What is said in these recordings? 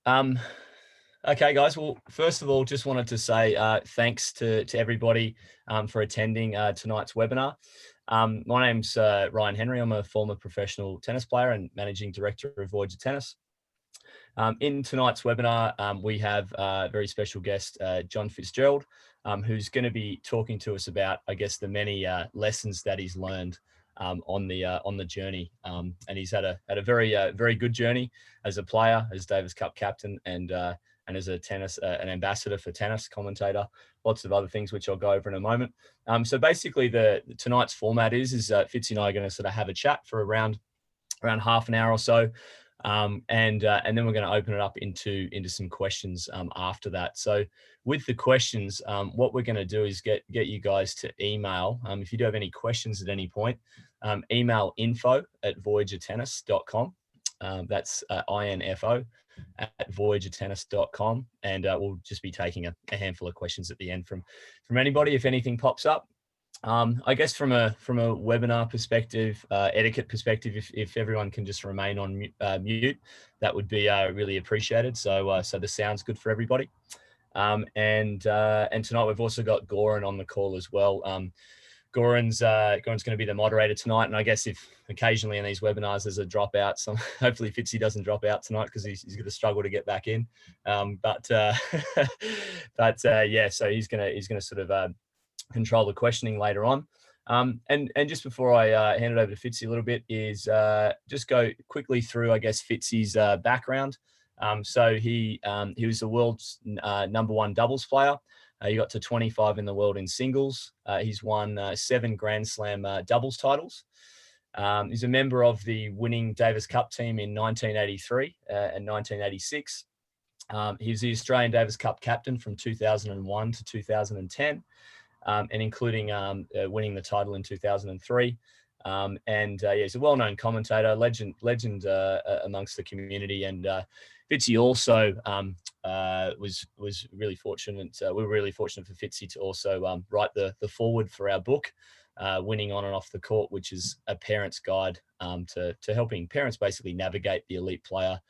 Um, okay, guys. Well, first of all, just wanted to say thanks to everybody for attending tonight's webinar. My name's Ryan Henry. I'm a former professional tennis player and managing director of Voyager Tennis. In tonight's webinar, we have a very special guest, John Fitzgerald, who's going to be talking to us about, I guess, the many lessons that he's learned on the journey. And he's had a very good journey as a player, as Davis Cup captain, and as a tennis an ambassador for tennis, commentator, lots of other things which I'll go over in a moment. So basically, tonight's format is Fitzy and I are going to sort of have a chat for around half an hour or so. And then we're going to open it up into some questions after that. So with the questions, what we're going to do is get you guys to email. If you do have any questions at any point, email info@voyagertennis.com. That's info at voyagertennis.com. And we'll just be taking a handful of questions at the end from anybody if anything pops up. I guess from a webinar perspective, etiquette perspective, if everyone can just remain on mute, that would be really appreciated. So the sound's good for everybody. And tonight we've also got Goran on the call as well. Goran's going to be the moderator tonight, and I guess if occasionally in these webinars there's a dropout, hopefully Fitzy doesn't drop out tonight because he's going to struggle to get back in. But yeah, so he's going to sort of control the questioning later on. And just before I hand it over to Fitzy a little bit is just go quickly through, I guess, Fitzy's background. So he was the world's #1 doubles player. He got to 25 in the world in singles. He's won 7 Grand Slam doubles titles. He's a member of the winning Davis Cup team in 1983 and 1986. He was the Australian Davis Cup captain from 2001 to 2010. And including winning the title in 2003. Yeah, he's a well-known commentator, legend amongst the community. And Fitzy also was really fortunate. We were really fortunate for Fitzy to also write the foreword for our book, Winning On and Off the Court, which is a parent's guide to helping parents basically navigate the elite player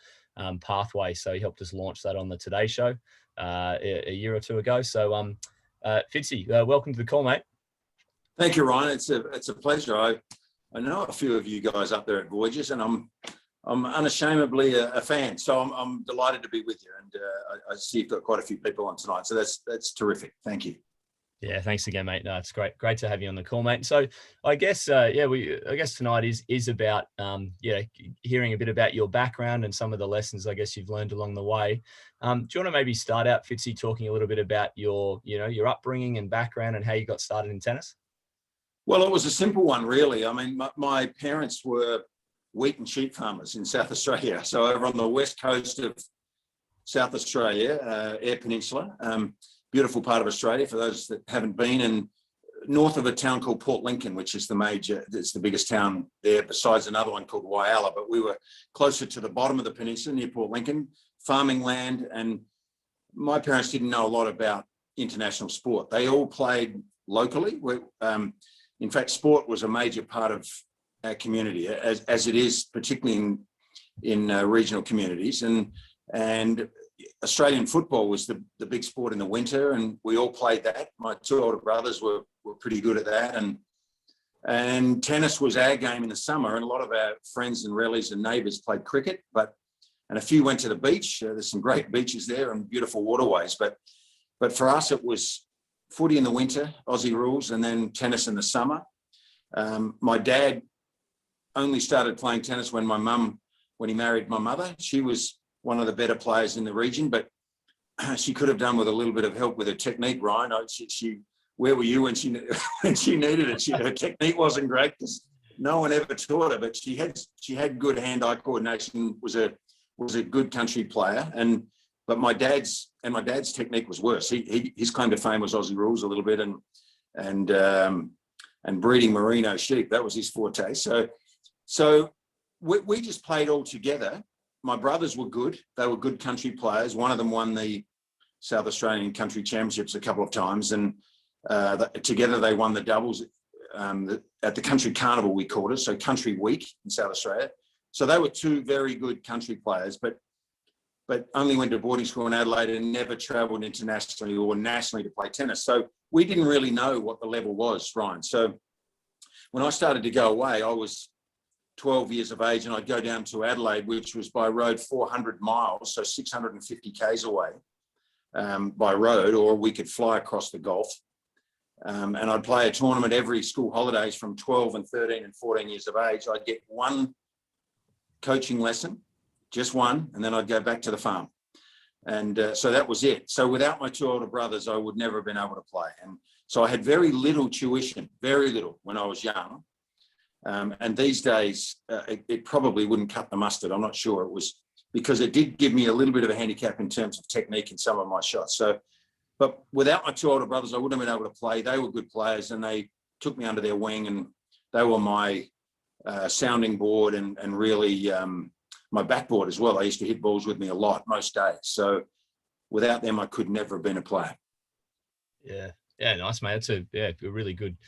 pathway. So he helped us launch that on the Today Show a year or two ago. So Fitzy, welcome to the call, mate. Thank you, Ryan. It's a pleasure. I know a few of you guys up there at Voyagers, and I'm unashamedly a fan. So I'm delighted to be with you, and I see you've got quite a few people on tonight. So that's terrific. Thank you. Yeah, thanks again, mate. No, it's great to have you on the call, mate. So I guess I guess tonight is about hearing a bit about your background and some of the lessons I guess you've learned along the way. Do you want to maybe start out, Fitzy, talking a little bit about your upbringing and background and how you got started in tennis? Well, it was a simple one, really. I mean, my parents were wheat and sheep farmers in South Australia. So over on the west coast of South Australia, Eyre Peninsula. Beautiful part of Australia for those that haven't been, and north of a town called Port Lincoln, which is it's the biggest town there besides another one called Whyalla, but we were closer to the bottom of the peninsula near Port Lincoln, farming land. And my parents didn't know a lot about international sport. They all played locally. In fact, sport was a major part of our community, as it is particularly in regional communities. And Australian football was the big sport in the winter, and we all played that. My 2 older brothers were pretty good at that, and tennis was our game in the summer. And a lot of our friends and relatives and neighbours played cricket, and a few went to the beach. There's some great beaches there and beautiful waterways. But for us, it was footy in the winter, Aussie rules, and then tennis in the summer. My dad only started playing tennis when he married my mother. She was one of the better players in the region, but she could have done with a little bit of help with her technique, Ryan. Where were you when she needed it? Her technique wasn't great because no one ever taught her, but she had good hand-eye coordination. Was a good country player, but my dad's technique was worse. His claim to fame was Aussie rules a little bit and breeding merino sheep. That was his forte. So we just played all together. My brothers were good. They were good country players. One of them won the South Australian Country Championships a couple of times, and together they won the doubles at the Country Carnival, we called it, so Country Week in South Australia. So they were 2 very good country players. But but only went to boarding school in Adelaide and never travelled internationally or nationally to play tennis. So we didn't really know what the level was, Ryan. So when I started to go away, I was 12 years of age, and I'd go down to Adelaide, which was by road 400 miles, so 650 k's away by road, or we could fly across the Gulf. And I'd play a tournament every school holidays from 12 and 13 and 14 years of age. I'd get one coaching lesson, just one, and then I'd go back to the farm. And so that was it. So without my two older brothers, I would never have been able to play. And so I had very little tuition, very little when I was young. And these days, it probably wouldn't cut the mustard. I'm not sure. It was because it did give me a little bit of a handicap in terms of technique in some of my shots. So, but without my two older brothers, I wouldn't have been able to play. They were good players, and they took me under their wing, and they were my sounding board and really my backboard as well. They used to hit balls with me a lot most days. So without them, I could never have been a player. Yeah, nice, mate. That's a really good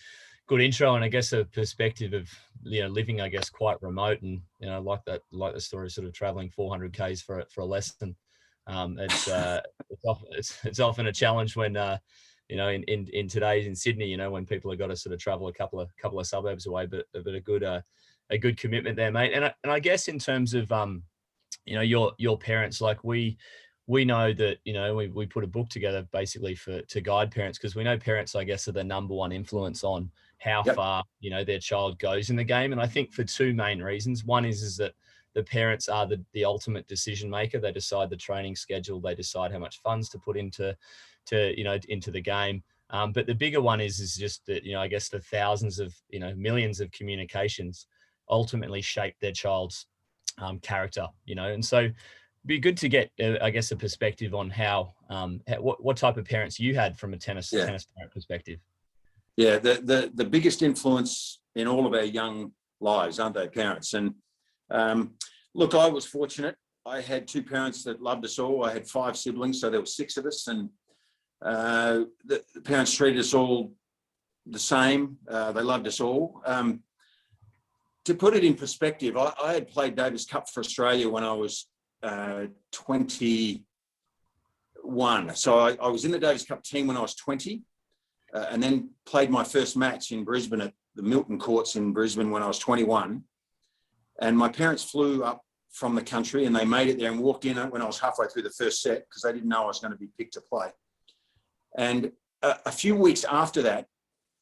intro, and I guess a perspective of living, I guess, quite remote, and like the story, sort of traveling 400 k's for a lesson. It's often a challenge when in today's in Sydney, when people have got to sort of travel a couple of suburbs away, but a good commitment there, mate. And I guess in terms of your parents, like we know that we put a book together basically to guide parents, because we know parents, I guess, are the number one influence on how far their child goes in the game. And I think for two main reasons. One is that the parents are the ultimate decision maker. They decide the training schedule, they decide how much funds to put into the game. But the bigger one is just that I guess the thousands of millions of communications ultimately shape their child's character. And so be good to get I guess a perspective on how what type of parents you had from a tennis parent perspective. Yeah, the biggest influence in all of our young lives, aren't they, parents? And look, I was fortunate. I had two parents that loved us all. I had 5 siblings, so there were 6 of us, and the parents treated us all the same. They loved us all. To put it in perspective, I had played Davis Cup for Australia when I was 21. So I was in the Davis Cup team when I was 20, and then played my first match in Brisbane at the Milton Courts in Brisbane when I was 21. And my parents flew up from the country, and they made it there and walked in when I was halfway through the first set, because they didn't know I was going to be picked to play. And a few weeks after that,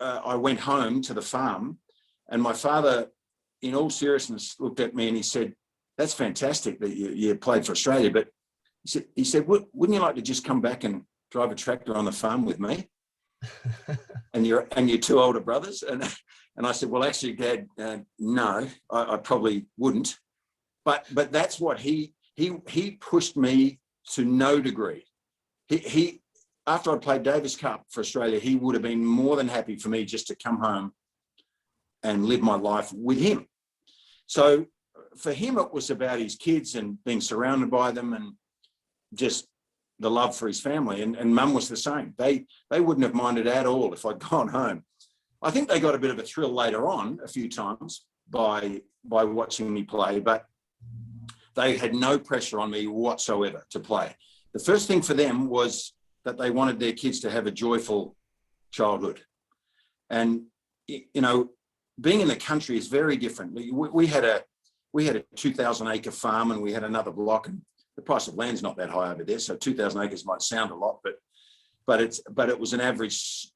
I went home to the farm, and my father, in all seriousness, looked at me and he said, "That's fantastic that you played for Australia, but he said, wouldn't you like to just come back and drive a tractor on the farm with me and your 2 older brothers?" And I said, "Well, actually, Dad, no, I probably wouldn't." But that's what he pushed me to no degree. He after I played Davis Cup for Australia, he would have been more than happy for me just to come home and live my life with him. So for him, it was about his kids and being surrounded by them, and just the love for his family. And Mum was the same. They wouldn't have minded at all if I'd gone home. I think they got a bit of a thrill later on a few times by watching me play, but they had no pressure on me whatsoever to play. The first thing for them was that they wanted their kids to have a joyful childhood. And, being in the country is very different. We had a 2,000-acre farm, and we had another block, and the price of land's not that high over there. So 2,000 acres might sound a lot, but it was an average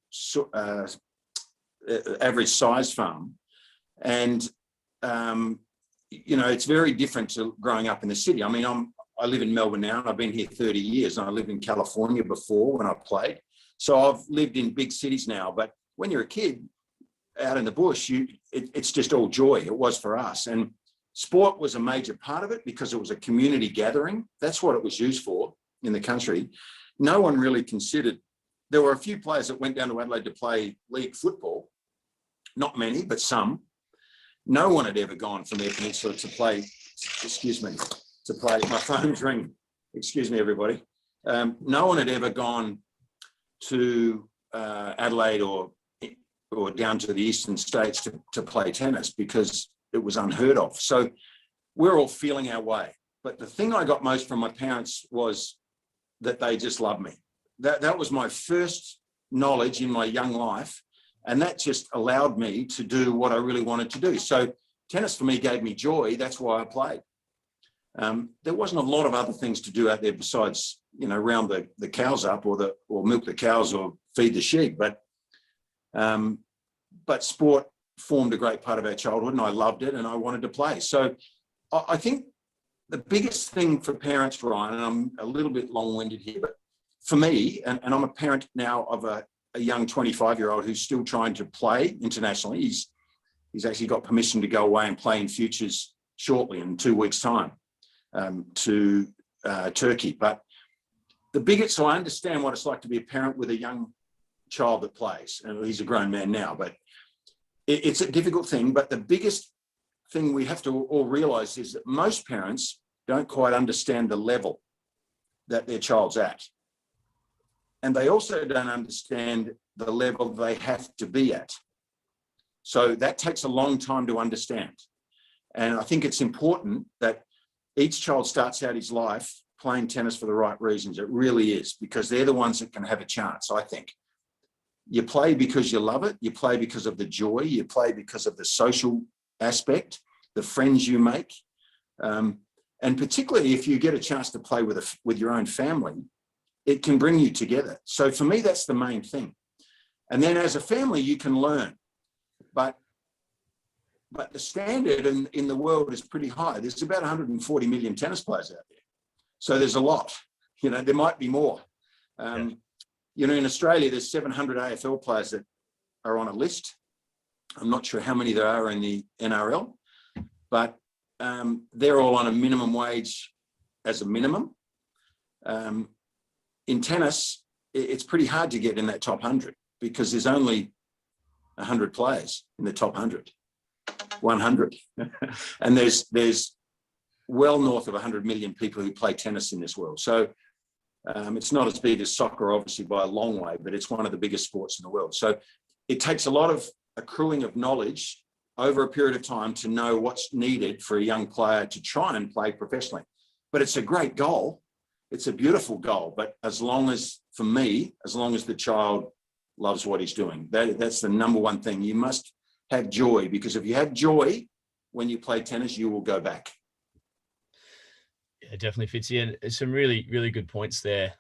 size farm. And, it's very different to growing up in the city. I mean, I live in Melbourne now, and I've been here 30 years, and I lived in California before when I played. So I've lived in big cities now, but when you're a kid out in the bush, it's just all joy. It was for us. And sport was a major part of it because it was a community gathering. That's what it was used for in the country. No one really considered. There were a few players that went down to Adelaide to play league football. Not many, but some. No one had ever gone from their peninsula to play, my phone's ringing. Excuse me, everybody. No one had ever gone to Adelaide or down to the eastern states to play tennis, because it was unheard of. So we're all feeling our way. But the thing I got most from my parents was that they just loved me. That was my first knowledge in my young life. And that just allowed me to do what I really wanted to do. So tennis for me gave me joy. That's why I played. There wasn't a lot of other things to do out there besides, round the cows up or milk the cows or feed the sheep. But sport formed a great part of our childhood, and I loved it, and I wanted to play. So I think the biggest thing for parents, Ryan, and I'm a little bit long-winded here, but for me, and I'm a parent now of a young 25-year-old who's still trying to play internationally. He's actually got permission to go away and play in futures shortly in 2 weeks' time to Turkey. But so I understand what it's like to be a parent with a young child that plays, and he's a grown man now, but it's a difficult thing. But the biggest thing we have to all realize is that most parents don't quite understand the level that their child's at. And they also don't understand the level they have to be at. So that takes a long time to understand. And I think it's important that each child starts out his life playing tennis for the right reasons. It really is, because they're the ones that can have a chance, I think. You play because you love it. You play because of the joy. You play because of the social aspect, the friends you make. And particularly if you get a chance to play with your own family, it can bring you together. So for me, that's the main thing. And then as a family, you can learn. But the standard in the world is pretty high. There's about 140 million tennis players out there. So there's a lot. There might be more. In Australia, there's 700 AFL players that are on a list. I'm not sure how many there are in the NRL, but they're all on a minimum wage as a minimum. In tennis, it's pretty hard to get in that top 100 because there's only 100 players in the top 100. And there's well north of 100 million people who play tennis in this world. So it's not as big as soccer, obviously, by a long way, but it's one of the biggest sports in the world. So it takes a lot of accruing of knowledge over a period of time to know what's needed for a young player to try and play professionally. But it's a great goal. It's a beautiful goal. But as long as the child loves what he's doing, that's the number one thing. You must have joy, because if you have joy when you play tennis, you will go back. Yeah, definitely, Fitzy. And some really, really good points there.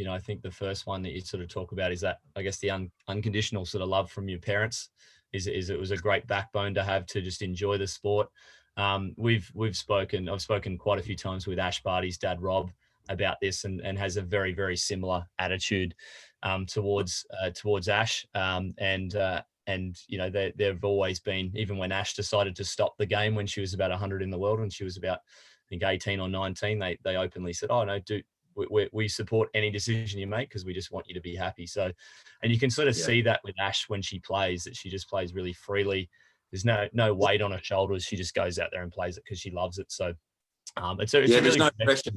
I think the first one that you sort of talk about is that, I guess, the unconditional sort of love from your parents is it was a great backbone to have to just enjoy the sport. I've spoken quite a few times with Ash Barty's dad, Rob, about this, and has a very, very similar attitude towards Ash. They've always been, even when Ash decided to stop the game when she was about 100 in the world, when she was about, I think, 18 or 19, they openly said, "Oh no, we support any decision you make because we just want you to be happy." So, and you can sort of see that with Ash when she plays, that she just plays really freely. There's no weight on her shoulders. She just goes out there and plays it because she loves it. So, it's a there's really no pressure.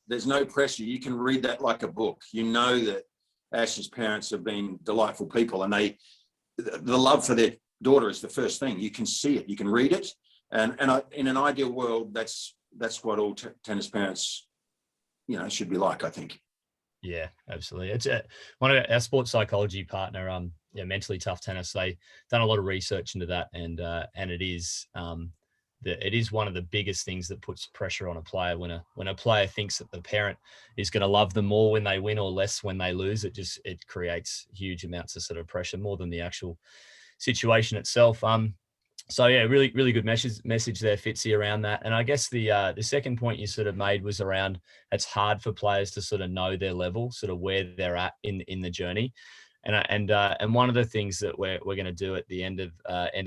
There's no pressure. You can read that like a book. You know that Ash's parents have been delightful people, and the love for their daughter is the first thing. You can see it. You can read it. And in an ideal world, that's what all tennis parents, should be like, I think. Yeah, absolutely. It's one of our sports psychology partner, Mentally Tough Tennis. They done a lot of research into that, and it is it is one of the biggest things that puts pressure on a player when a player thinks that the parent is going to love them more when they win or less when they lose. It creates huge amounts of sort of pressure, more than the actual situation itself. So yeah, really, really good message there, Fitzy, around that. And I guess the second point you sort of made was around, it's hard for players to sort of know their level, sort of where they're at in the journey. And one of the things that we're going to do at the end of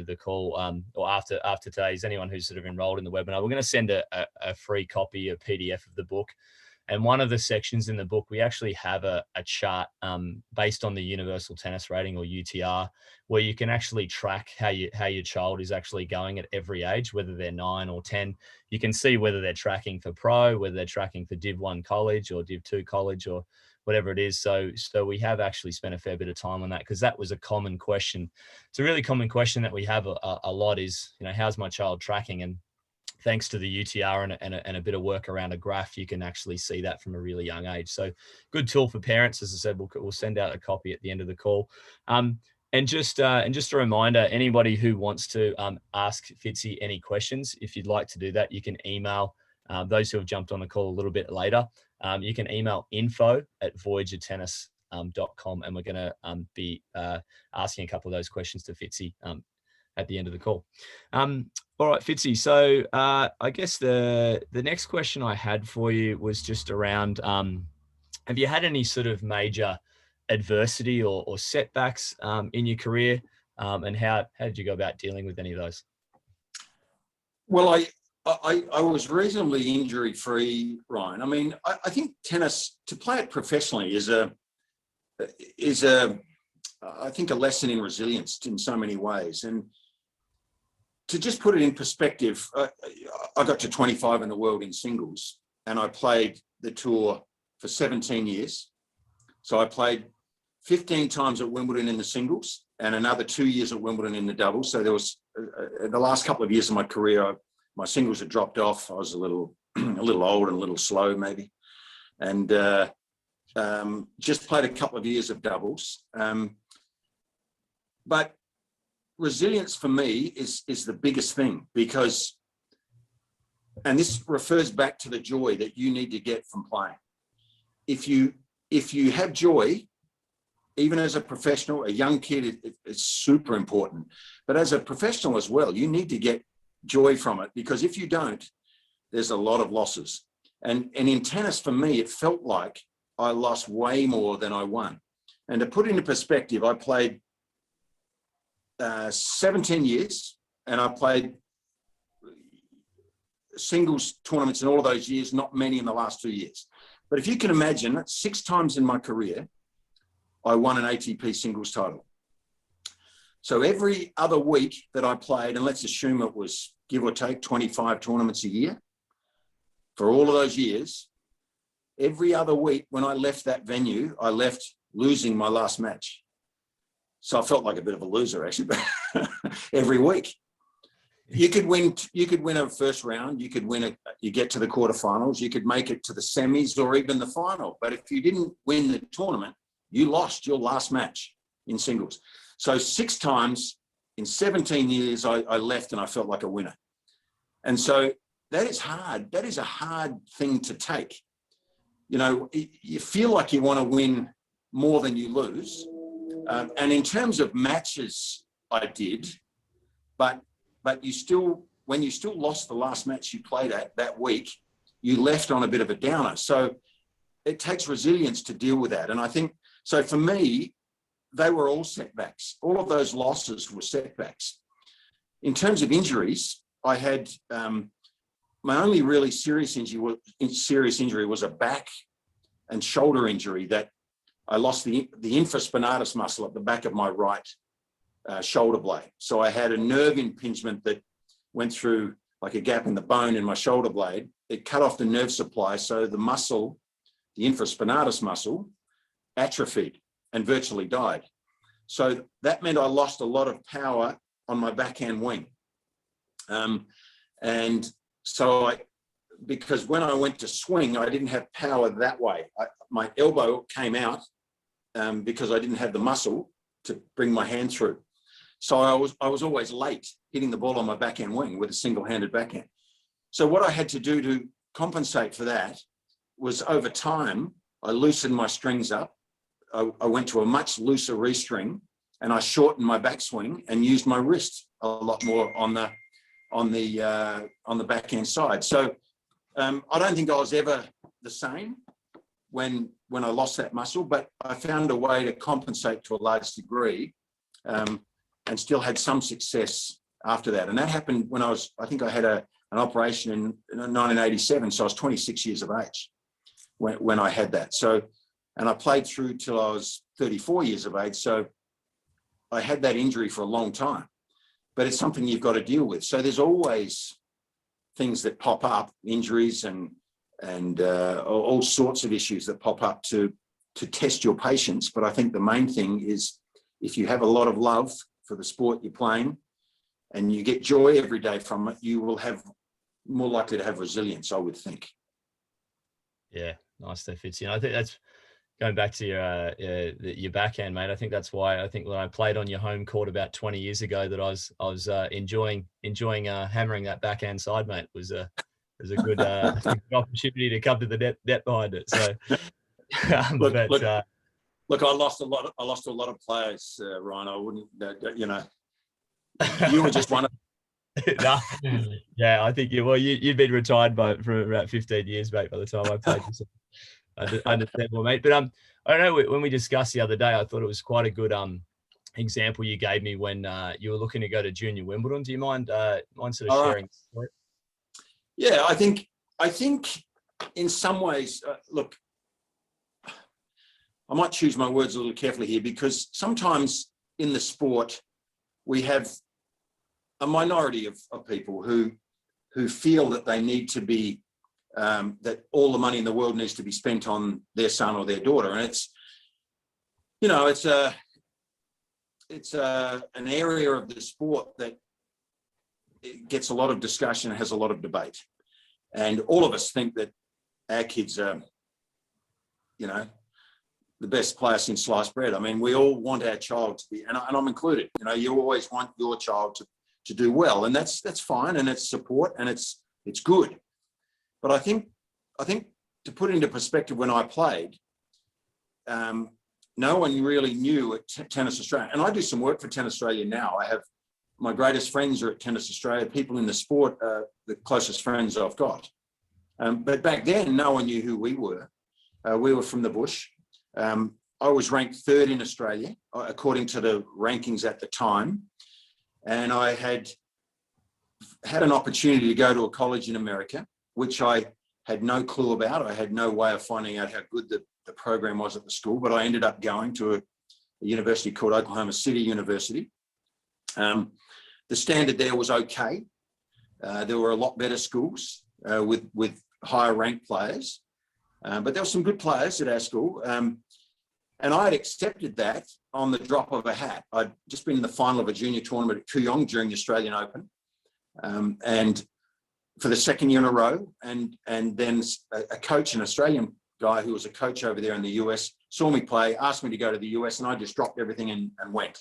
the call, or after today, is anyone who's sort of enrolled in the webinar, we're going to send a free copy, a PDF of the book. And one of the sections in the book, we actually have a chart based on the Universal Tennis Rating, or UTR, where you can actually track how your child is actually going at every age, whether they're 9 or 10. You can see whether they're tracking for pro, whether they're tracking for Div 1 college or Div 2 college, or whatever it is. So we have actually spent a fair bit of time on that, because that was a common question. It's a really common question that we have a lot is, how's my child tracking? And thanks to the UTR and a bit of work around a graph, you can actually see that from a really young age. So good tool for parents. As I said, we'll send out a copy at the end of the call. And just a reminder, anybody who wants to ask Fitzy any questions, if you'd like to do that, you can email those who have jumped on the call a little bit later. You can email info@voyagertennis.com, and we're going to be asking a couple of those questions to Fitzy at the end of the call. All right, Fitzy. So I guess the next question I had for you was just around, have you had any sort of major adversity or setbacks in your career, and how did you go about dealing with any of those? Well, I was reasonably injury free, Ryan. I mean, I think tennis, to play it professionally, is I think a lesson in resilience in so many ways. And to just put it in perspective, I got to 25 in the world in singles, and I played the tour for 17 years. So I played 15 times at Wimbledon in the singles and another 2 years at Wimbledon in the doubles. So there was the last couple of years of my career, my singles had dropped off. I was a little old and a little slow maybe. And just played a couple of years of doubles. But resilience for me is the biggest thing, because, and this refers back to the joy that you need to get from playing. If you have joy, even as a professional, a young kid, it's super important. But as a professional as well, you need to get joy from it, because if you don't, there's a lot of losses. And in tennis, for me, it felt like I lost way more than I won. And to put into perspective, I played 17 years, and I played singles tournaments in all of those years, not many in the last 2 years. But if you can imagine, 6 times in my career, I won an ATP singles title. So every other week that I played, and let's assume it was give or take 25 tournaments a year, for all of those years, every other week when I left that venue, I left losing my last match. So I felt like a bit of a loser, actually, but every week. You could win a first round, you get to the quarterfinals, you could make it to the semis or even the final. But if you didn't win the tournament, you lost your last match in singles. So 6 times in 17 years, I left and I felt like a winner. And so that is hard. That is a hard thing to take. You know, you feel like you want to win more than you lose. And in terms of matches, I did, but you still, when you still lost the last match you played at that week, you left on a bit of a downer. So it takes resilience to deal with that. And I think, so for me, they were all setbacks. All of those losses were setbacks. In terms of injuries, I had my only really serious injury was a back and shoulder injury that I lost the infraspinatus muscle at the back of my right shoulder blade. So I had a nerve impingement that went through like a gap in the bone in my shoulder blade. It cut off the nerve supply. So the muscle, the infraspinatus muscle, atrophied and virtually died. So that meant I lost a lot of power on my backhand wing. And so because when I went to swing, I didn't have power that way. My elbow came out because I didn't have the muscle to bring my hand through. So I was always late hitting the ball on my backhand wing with a single-handed backhand. So what I had to do to compensate for that was, over time, I loosened my strings up. I went to a much looser restring, and I shortened my backswing and used my wrist a lot more on the backhand side. So I don't think I was ever the same when I lost that muscle, but I found a way to compensate to a large degree, and still had some success after that. And that happened when I think I had an operation in 1987, so I was 26 years of age when I had that. So, and I played through till I was 34 years of age. So I had that injury for a long time, but it's something you've got to deal with. So there's always things that pop up, injuries and all sorts of issues that pop up to test your patience. But I think the main thing is, if you have a lot of love for the sport you're playing and you get joy every day from it, you will have more likely to have resilience, I would think. Yeah, nice there, Fitz. I think that's going back to your backhand, mate. I think that's why I think when I played on your home court about 20 years ago that I was enjoying hammering that backhand side, mate. It was a good opportunity to come to the net behind it. So, look, I lost a lot of players, Ryan. I wouldn't, you were just one of them. No, yeah, I think you'd been retired for about 15 years, mate, by the time I played. Understandable, mate. But I don't know, when we discussed the other day, I thought it was quite a good example you gave me when you were looking to go to Junior Wimbledon. Do you mind sort of sharing the story? Yeah, I think in some ways, look, I might choose my words a little carefully here, because sometimes in the sport we have a minority of people who feel that they need to be, that all the money in the world needs to be spent on their son or their daughter. And it's an area of the sport that gets a lot of discussion and has a lot of debate. And all of us think that our kids are, the best player since sliced bread. I mean, we all want our child to be, and I'm included, you always want your child to do well, and that's fine, and it's support, and it's good. But I think to put into perspective, when I played, no one really knew at Tennis Australia, and I do some work for Tennis Australia now. I have my greatest friends are at Tennis Australia. People in the sport are the closest friends I've got. But back then, no one knew who we were. We were from the bush. I was ranked third in Australia, according to the rankings at the time. And I had an opportunity to go to a college in America, which I had no clue about. I had no way of finding out how good the program was at the school, but I ended up going to a university called Oklahoma City University. The standard there was okay. There were a lot better schools with higher ranked players, but there were some good players at our school. And I had accepted that on the drop of a hat. I'd just been in the final of a junior tournament at Kooyong during the Australian Open, and for the second year in a row. And then a coach, an Australian guy who was a coach over there in the US, saw me play, asked me to go to the US, and I just dropped everything and went,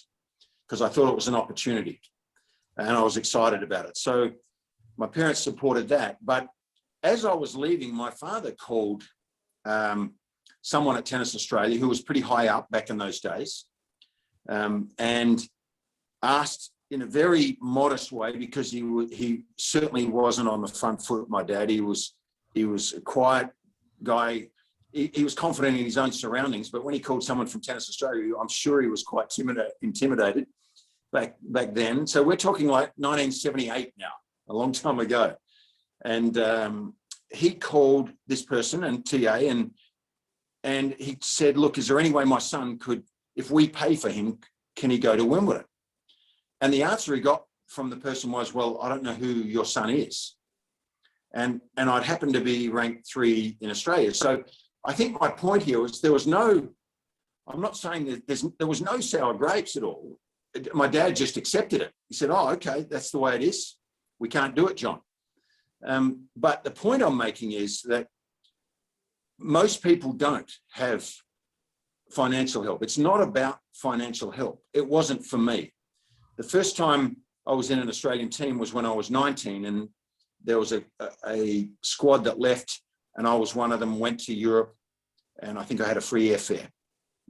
because I thought it was an opportunity, and I was excited about it. So my parents supported that. But as I was leaving, my father called someone at Tennis Australia who was pretty high up back in those days, and asked in a very modest way, because he certainly wasn't on the front foot, my dad. He was a quiet guy. He was confident in his own surroundings, but when he called someone from Tennis Australia, I'm sure he was quite intimidated back then. So we're talking like 1978 now, a long time ago. And he called this person and TA, and he said, look, is there any way my son could, if we pay for him, can he go to Wimbledon? And the answer he got from the person was, well, I don't know who your son is. And I'd happened to be ranked 3 in Australia. So I think my point here was I'm not saying that there was no sour grapes at all. My dad just accepted it. He said, oh, okay, that's the way it is. We can't do it, John. But the point I'm making is that most people don't have financial help. It's not about financial help. It wasn't for me. The first time I was in an Australian team was when I was 19, and there was a squad that left, and I was one of them, went to Europe, and I think I had a free airfare,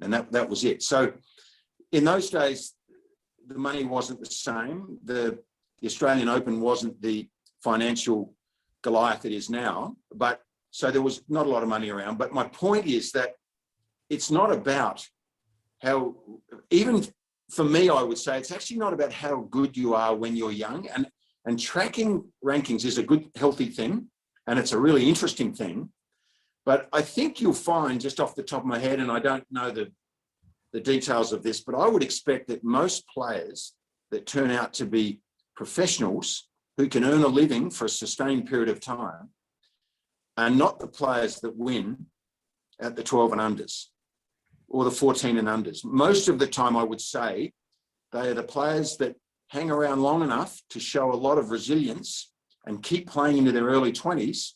and that was it. So in those days, the money wasn't the same. The Australian Open wasn't the financial Goliath it is now, but so there was not a lot of money around. But my point is that it's not about how, even for me, I would say it's actually not about how good you are when you're young. And tracking rankings is a good, healthy thing, and it's a really interesting thing. But I think you'll find, just off the top of my head, and I don't know the details of this, but I would expect that most players that turn out to be professionals who can earn a living for a sustained period of time are not the players that win at the 12 and unders or the 14 and unders. Most of the time, I would say, they are the players that hang around long enough to show a lot of resilience and keep playing into their early 20s,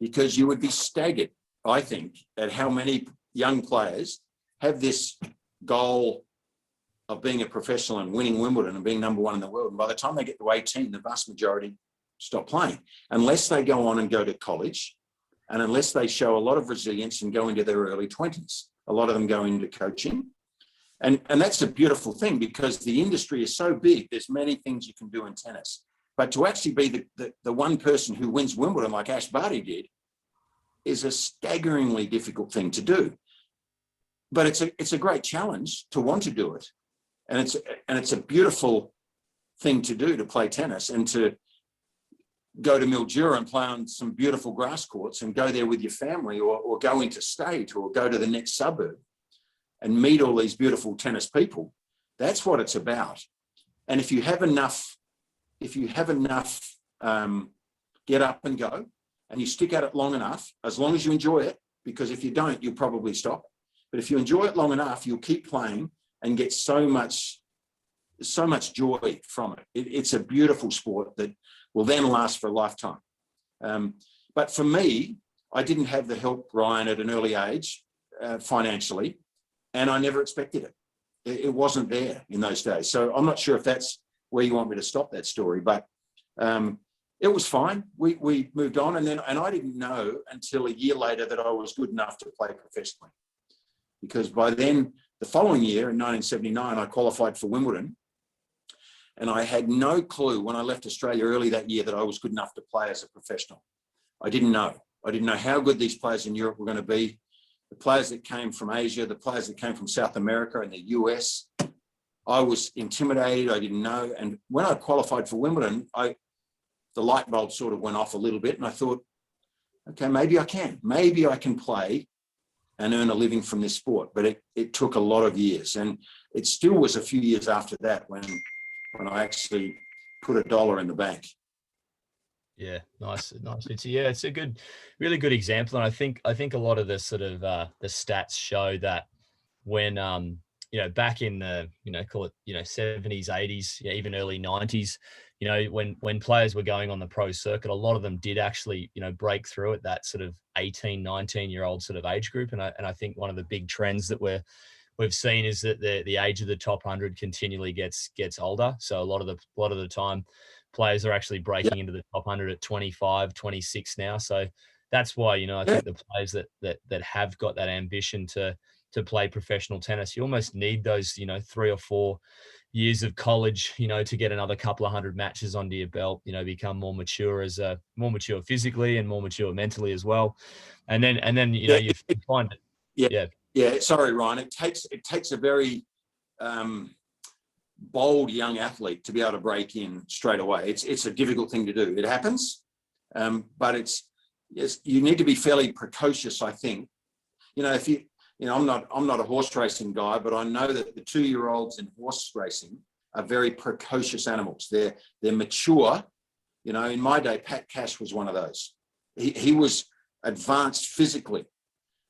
because you would be staggered, I think, at how many young players have this goal of being a professional and winning Wimbledon and being number one in the world. And by the time they get to 18, the vast majority stop playing, unless they go on and go to college, and unless they show a lot of resilience and go into their early 20s. A lot of them go into coaching. And that's a beautiful thing, because the industry is so big. There's many things you can do in tennis. But to actually be the one person who wins Wimbledon like Ash Barty did is a staggeringly difficult thing to do. But it's a great challenge to want to do it. And it's a beautiful thing to do, to play tennis and to go to Mildura and play on some beautiful grass courts and go there with your family, or go interstate, or go to the next suburb and meet all these beautiful tennis people. That's what it's about. And if you have enough get up and go, and you stick at it long enough, as long as you enjoy it, because if you don't, you'll probably stop. But if you enjoy it long enough, you'll keep playing and get so much joy from it. It's a beautiful sport that will then last for a lifetime. But for me, I didn't have the help, Ryan, at an early age financially, and I never expected it. It wasn't there in those days. So I'm not sure if that's where you want me to stop that story, but it was fine. We moved on, and I didn't know until a year later that I was good enough to play professionally, because by then, the following year in 1979, I qualified for Wimbledon. And I had no clue when I left Australia early that year that I was good enough to play as a professional. I didn't know. I didn't know how good these players in Europe were going to be. The players that came from Asia, the players that came from South America and the US. I was intimidated. I didn't know. And when I qualified for Wimbledon, the light bulb sort of went off a little bit. And I thought, okay, maybe I can. Maybe I can play and earn a living from this sport. But it took a lot of years. And it still was a few years after that when I actually put $1 in the bank. Yeah, nice. Yeah, it's a really good example. And I think a lot of the sort of the stats show that when back in the call it 70s, 80s, even early 90s, when players were going on the pro circuit, a lot of them did actually break through at that sort of 18, 19-year-old sort of age group. And I think one of the big trends that we've seen is that the age of the top 100 continually gets older. So a lot of the time, players are actually breaking into the top 100 at 25, 26 now. So that's why I think the players that have got that ambition to play professional tennis, you almost need those 3 or 4 years of college to get another couple of 100 matches under your belt. Become more mature physically and more mature mentally as well. And then you find it. Yeah, sorry, Ryan. It takes a very bold young athlete to be able to break in straight away. It's a difficult thing to do. It happens, but you need to be fairly precocious, I think. If I'm not a horse racing guy, but I know that the 2-year-olds in horse racing are very precocious animals. They're mature. In my day, Pat Cash was one of those. He was advanced physically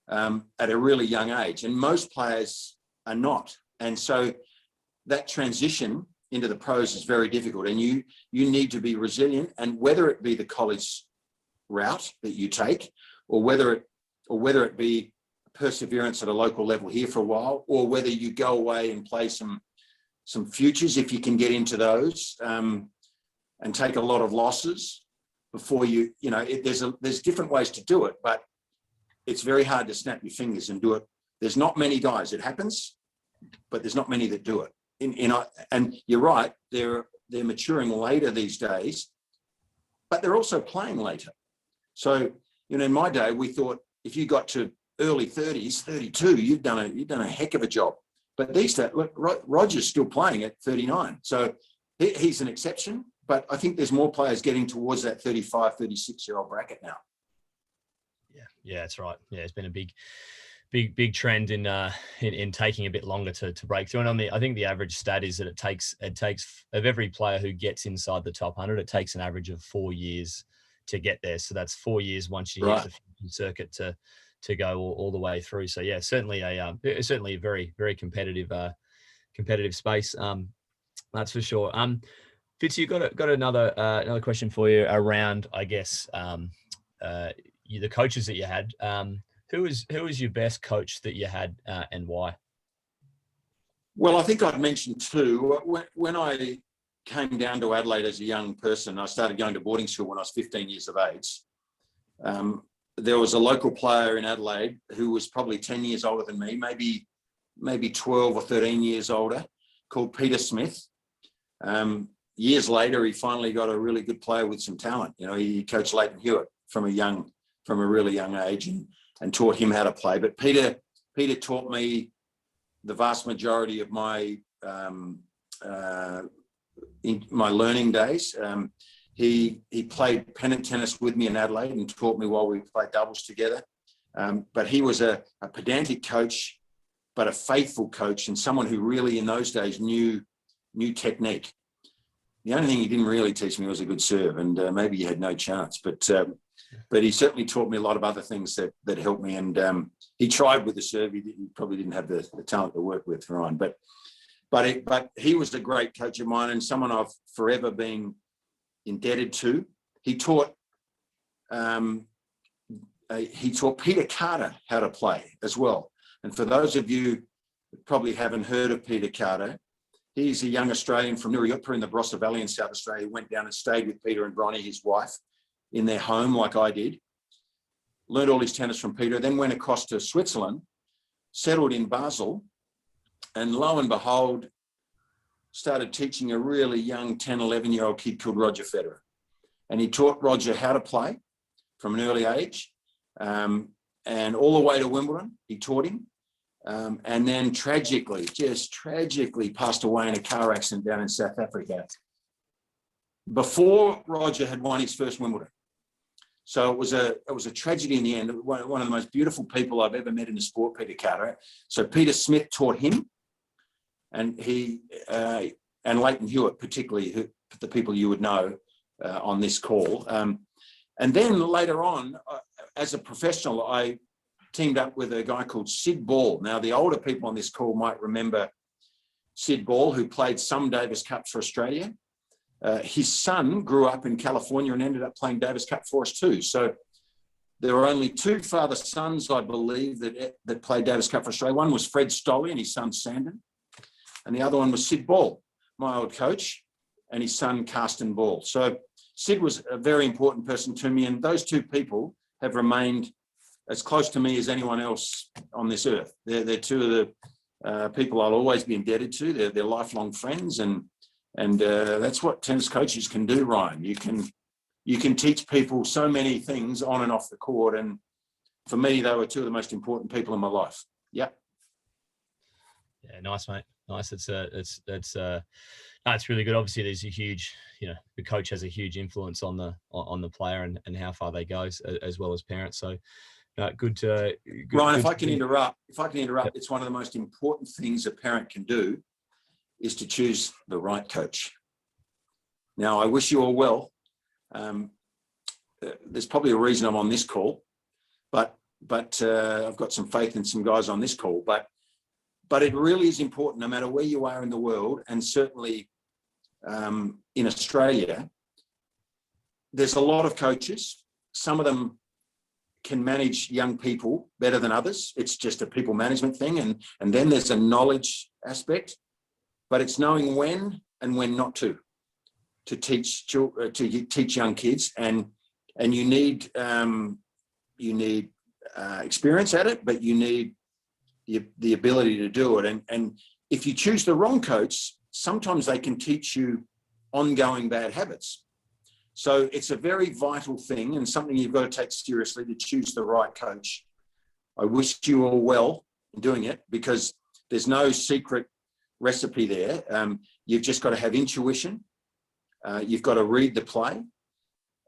at a really young age, and most players are not. And so that transition into the pros is very difficult, and you need to be resilient. And whether it be the college route that you take, or whether it be perseverance at a local level here for a while, or whether you go away and play some futures if you can get into those, and take a lot of losses before there's different ways to do it, but it's very hard to snap your fingers and do it. There's not many guys. It happens, but there's not many that do it. And you're right, they're maturing later these days, but they're also playing later. So, in my day, we thought if you got to early 30s, 32, you've done a heck of a job. But these days, look, Roger's still playing at 39. So he's an exception, but I think there's more players getting towards that 35, 36-year-old bracket now. Yeah, that's right. Yeah, it's been a big trend in taking a bit longer to break through. And I think the average stat is that it takes of every player who gets inside the top 100, it takes an average of 4 years to get there. So that's 4 years once you hit the circuit to go all the way through. So yeah, certainly a very, very competitive space. That's for sure. Fitz, you got another question for you around, I guess, the coaches that you had. Who was your best coach that you had, and why? Well, I think I'd mentioned two. When I came down to Adelaide as a young person, I started going to boarding school when I was 15 years of age. There was a local player in Adelaide who was probably 10 years older than me, maybe 12 or 13 years older, called Peter Smith. Years later, he finally got a really good player with some talent. You know, he coached Leighton Hewitt from a really young age and taught him how to play. But Peter taught me the vast majority of my in my learning days. He played pennant tennis with me in Adelaide and taught me while we played doubles together. But he was a pedantic coach, but a faithful coach, and someone who really in those days knew technique. The only thing he didn't really teach me was a good serve, and maybe he had no chance. But he certainly taught me a lot of other things that helped me. And he tried with the serve. He probably didn't have the talent to work with, Ryan. But he was a great coach of mine and someone I've forever been indebted to. He taught Peter Carter how to play as well. And for those of you who probably haven't heard of Peter Carter, he's a young Australian from Nuriootpa in the Barossa Valley in South Australia. He went down and stayed with Peter and Bronnie, his wife, in their home like I did. Learned all his tennis from Peter, then went across to Switzerland, settled in Basel, and lo and behold, started teaching a really young 10, 11-year-old kid called Roger Federer. And he taught Roger how to play from an early age, and all the way to Wimbledon, he taught him. And then tragically passed away in a car accident down in South Africa before Roger had won his first Wimbledon. So it was a tragedy in the end. One of the most beautiful people I've ever met in the sport, Peter Carter. So Peter Smith taught him, and and Leighton Hewitt, particularly, the people you would know on this call. And then later on, as a professional, I teamed up with a guy called Sid Ball. Now, the older people on this call might remember Sid Ball, who played some Davis Cups for Australia. His son grew up in California and ended up playing Davis Cup for us too. So there were only two father-sons, I believe, that played Davis Cup for Australia. One was Fred Stolley and his son Sandon, and the other one was Sid Ball, my old coach, and his son Carsten Ball. So Sid was a very important person to me, and those two people have remained as close to me as anyone else on this earth. They're two of the people I'll always be indebted to. They're lifelong friends, and that's what tennis coaches can do, Ryan. You can teach people so many things on and off the court, and for me, they were two of the most important people in my life. Yeah. Yeah, nice, mate. Nice. It's really good. Obviously, there's a huge, the coach has a huge influence on the player and how far they go, as well as parents. So, good. Ryan, if I can interrupt, yep. It's one of the most important things a parent can do is to choose the right coach. Now, I wish you all well. There's probably a reason I'm on this call, but I've got some faith in some guys on this call. But it really is important, no matter where you are in the world, and certainly in Australia, there's a lot of coaches. Some of them can manage young people better than others. It's just a people management thing. And then there's a knowledge aspect, but it's knowing when and when not to teach young kids. And you need experience at it, but you need the ability to do it. And if you choose the wrong coach, sometimes they can teach you ongoing bad habits. So it's a very vital thing and something you've got to take seriously, to choose the right coach. I wish you all well in doing it, because there's no secret recipe there. You've just got to have intuition. You've got to read the play,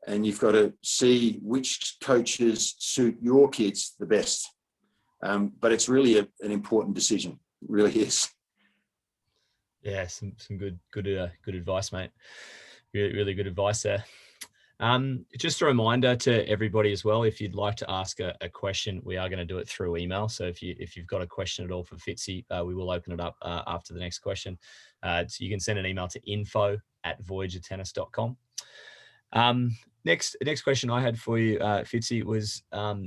and you've got to see which coaches suit your kids the best. But it's really an important decision. It really is. Yeah, some good advice, mate. Really, really good advice there. Just a reminder to everybody as well, if you'd like to ask a question, we are going to do it through email. So if you've got a question at all for Fitzy, we will open it up after the next question. So you can send an email to info@voyagertennis.com. Next question I had for you, Fitzy, was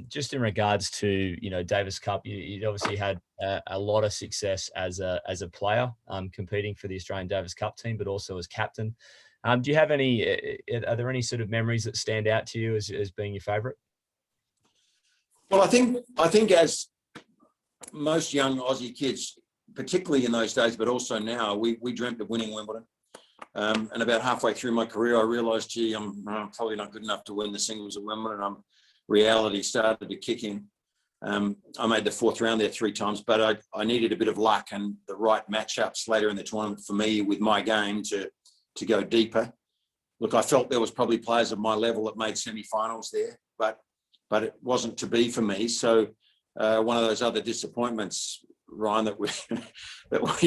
just in regards to Davis Cup. You obviously had a lot of success as a player, competing for the Australian Davis Cup team, but also as captain. Do you have any? Are there any sort of memories that stand out to you as being your favourite? Well, I think as most young Aussie kids, particularly in those days, but also now, we dreamt of winning Wimbledon. And about halfway through my career, I realised, gee, I'm probably not good enough to win the singles at Wimbledon. Reality started to kick in. I made the fourth round there 3 times, but I needed a bit of luck and the right matchups later in the tournament for me with my game to go deeper. Look, I felt there was probably players of my level that made semi-finals there, but it wasn't to be for me. So one of those other disappointments, Ryan, that we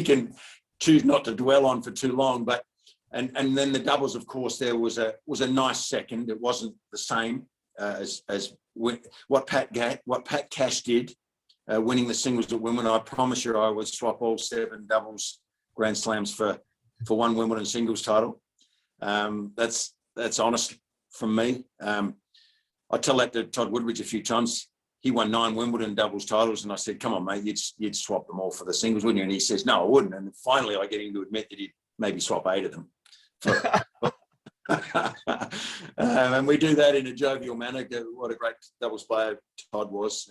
can choose not to dwell on for too long. But and then the doubles, of course, there was a nice second. It wasn't the same as what Pat Cash did, winning the singles at Wimbledon. I promise you, I would swap all 7 doubles Grand Slams for one Wimbledon singles title. That's honest from me. I tell that to Todd Woodbridge a few times. He won 9 Wimbledon doubles titles, and I said, "Come on, mate, you'd swap them all for the singles, wouldn't you?" And he says, "No, I wouldn't." And finally, I get him to admit that he'd maybe swap 8 of them. And we do that in a jovial manner. What a great doubles player Todd was.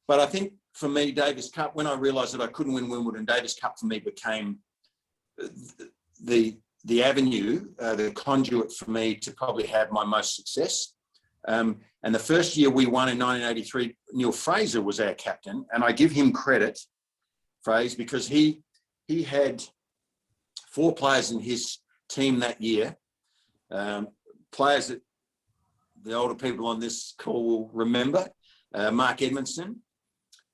But I think for me, Davis Cup, when I realised that I couldn't win Wimbledon, Davis Cup for me became the avenue, the conduit for me to probably have my most success. And the first year we won in 1983, Neil Fraser was our captain, and I give him credit, Fraser, because he had 4 players in his team that year, players that the older people on this call will remember: Mark Edmondson,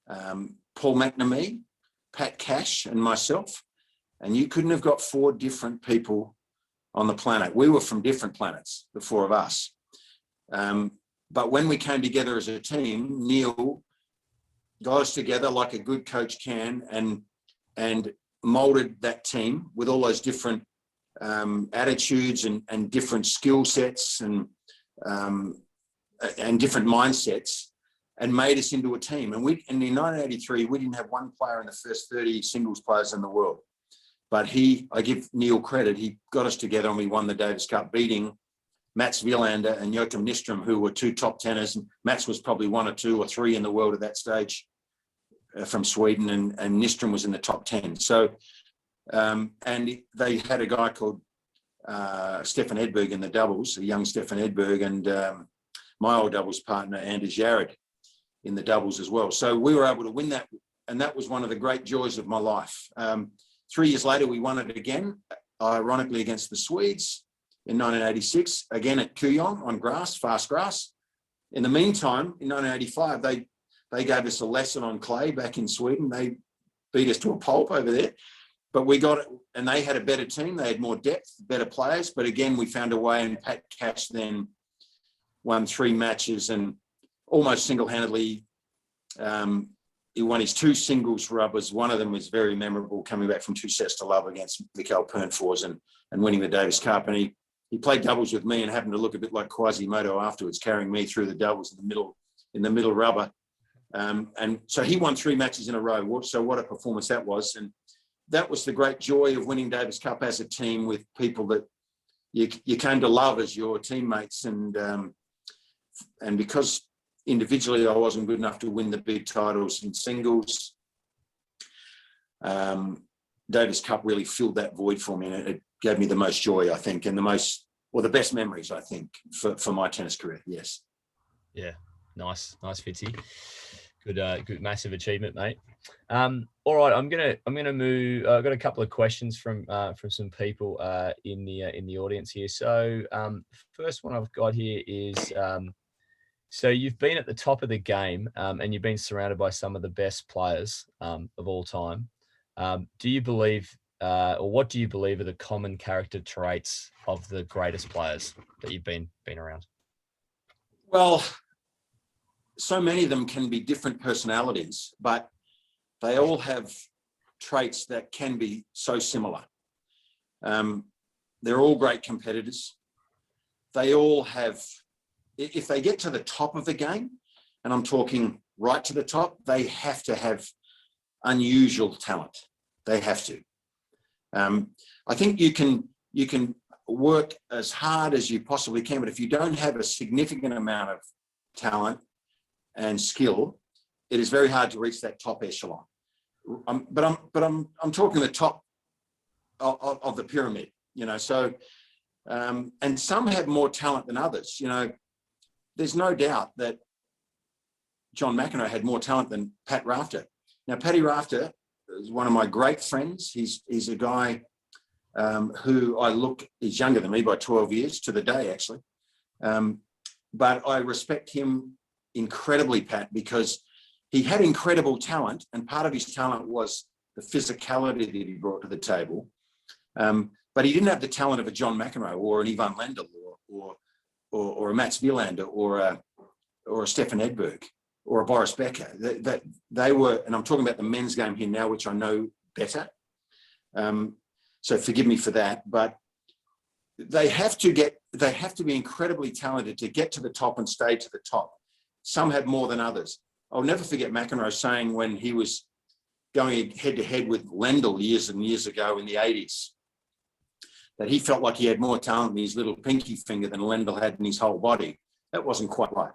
Paul McNamee, Pat Cash, and myself. And you couldn't have got 4 different people on the planet. We were from different planets, the 4 of us. But when we came together as a team, Neil got us together like a good coach can, and molded that team with all those different attitudes and different skill sets and different mindsets, and made us into a team. And in 1983, we didn't have one player in the first 30 singles players in the world. But I give Neil credit, he got us together and we won the Davis Cup, beating Mats Wilander and Joachim Nyström, who were 2 top tenors. And Mats was probably 1 or 2 or 3 in the world at that stage from Sweden, and Nyström was in the top 10. So, and they had a guy called Stefan Edberg in the doubles, a young Stefan Edberg, and my old doubles partner, Anders Jared, in the doubles as well. So we were able to win that, and that was one of the great joys of my life. 3 years later, we won it again, ironically against the Swedes in 1986, again at Kujong on grass, fast grass. In the meantime, in 1985, they gave us a lesson on clay back in Sweden. They beat us to a pulp over there. But we got it, and they had a better team. They had more depth, better players. But again, we found a way, and Pat Cash then won 3 matches and almost single-handedly he won his 2 singles rubbers. One of them was very memorable, coming back from 2 sets to love against Mikael Pernfors and winning the Davis Cup. And he played doubles with me and happened to look a bit like Quasimodo afterwards, carrying me through the doubles in the middle rubber. And so he won 3 matches in a row. So what a performance that was. And that was the great joy of winning Davis Cup as a team with people that you came to love as your teammates. And because individually I wasn't good enough to win the big titles in singles, Davis Cup really filled that void for me, and it gave me the most joy, I think, and the best memories, I think, for my tennis career. Yes. Yeah. Nice, Fitzy. Good, massive achievement, mate. All right, I'm gonna move. I've got a couple of questions from some people in the audience here. So first one I've got here is, so you've been at the top of the game, and you've been surrounded by some of the best players of all time. Do you believe or what do you believe are the common character traits of the greatest players that you've been around? Well, so many of them can be different personalities, but they all have traits that can be so similar. They're all great competitors. They all have, if they get to the top of the game, and I'm talking right to the top, they have to have unusual talent. They have to. I think you can work as hard as you possibly can, but if you don't have a significant amount of talent and skill, it is very hard to reach that top echelon. But I'm talking the top of the pyramid, you know. So, and some have more talent than others. You know, there's no doubt that John McEnroe had more talent than Pat Rafter. Now, Paddy Rafter is one of my great friends. He's a guy who he's younger than me by 12 years to the day, actually. But I respect him incredibly, Pat, because he had incredible talent, and part of his talent was the physicality that he brought to the table. But he didn't have the talent of a John McEnroe or an Ivan Lendl or a Mats Wilander or a Stefan Edberg or a Boris Becker. That they were, and I'm talking about the men's game here now, which I know better. So forgive me for that, but they have to be incredibly talented to get to the top and stay to the top. Some have more than others. I'll never forget McEnroe saying when he was going head to head with Lendl years and years ago in the 80s, that he felt like he had more talent in his little pinky finger than Lendl had in his whole body. That wasn't quite right.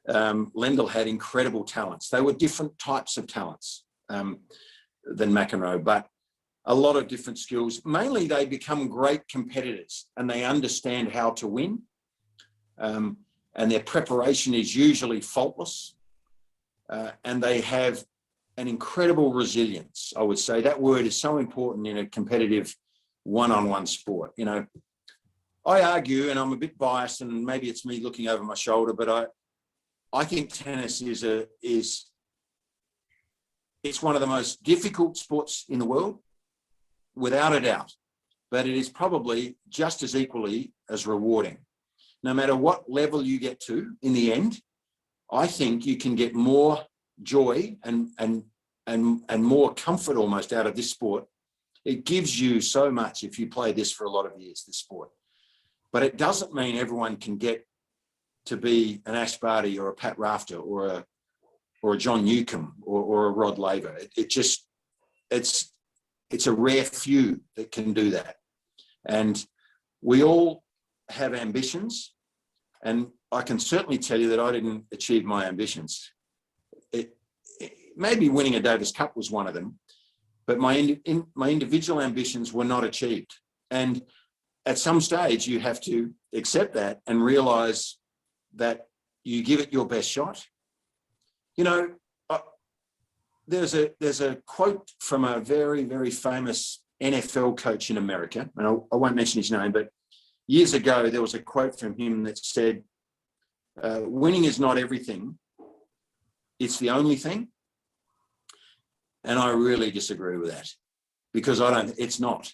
Lendl had incredible talents. They were different types of talents than McEnroe, but a lot of different skills. Mainly they become great competitors and they understand how to win. And their preparation is usually faultless. And they have an incredible resilience, I would say. That word is so important in a competitive one-on-one sport. You know, I argue, and I'm a bit biased, and maybe it's me looking over my shoulder, but I think tennis it's one of the most difficult sports in the world, without a doubt. But it is probably just as equally as rewarding. No matter what level you get to, in the end, I think you can get more joy and more comfort almost out of this sport. It gives you so much if you play this for a lot of years, this sport. But it doesn't mean everyone can get to be an Ash Barty or a Pat Rafter or a John Newcomb or a Rod Laver. It's a rare few that can do that. And we all have ambitions, and I can certainly tell you that I didn't achieve my ambitions. Maybe winning a Davis Cup was one of them, but my individual ambitions were not achieved. And at some stage, you have to accept that and realize that you give it your best shot. You know, there's a quote from a very, very famous NFL coach in America, and I won't mention his name, but years ago, there was a quote from him that said, winning is not everything, it's the only thing. And I really disagree with that, because it's not.